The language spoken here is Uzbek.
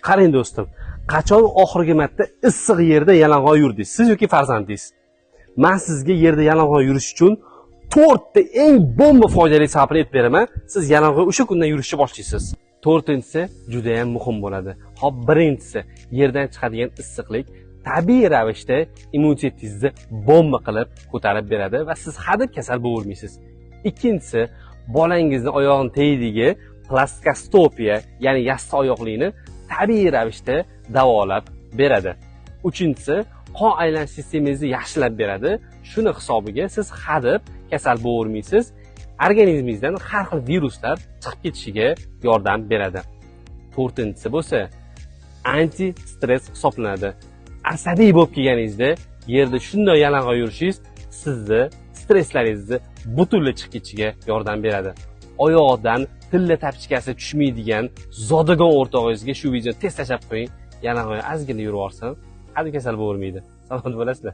Qarang do'stim, qachon oxirgi marta issiq yerda yalang'och yurdingiz, siz yoki farzandingiz? Men sizga yerda yalang'och yurish uchun 4 ta eng bomba foydali sababni aytib beraman. Siz yalang'och o'sha kundan yurishni boshlaysiz. 4-inchisi juda ham muhim bo'ladi. Hop, birinchisi yerdan chiqadigan issiqlik tabiiy ravishda immunitetingizni bomba qilib ko'tarib beradi va siz hadeb kasal bo'lmaysiz. Ikkinchisi, bolangizning oyog'ining tagidagi plastikostopiya, ya'ni yassi oyoqlikni tabiiy ravishda davolab beradi. Uchinchisi, qon aylanish sistemangizni yaxshilab beradi. Shuni hisobiga siz hadeb kasal bo'lmaysiz. Organizmingizdan har xil viruslar chiqib ketishiga yordam beradi. 4-inchisi bo'lsa, anti stress hisoblanadi. Asabiy bo'lib kelganingizda yerda shunday yalang'och yurishingiz sizni stresslaringizni butunlay chiqib ketishiga yordam beradi. Oyoqdan tilla tapchikasi tushmaydigan zodagon o'rtog'ingizga shu videoni tez tashlab qo'ying. Yalang'och ozgina yurib olsin, hali kasal bo'lmaydi. Salomat bo'lasizlar.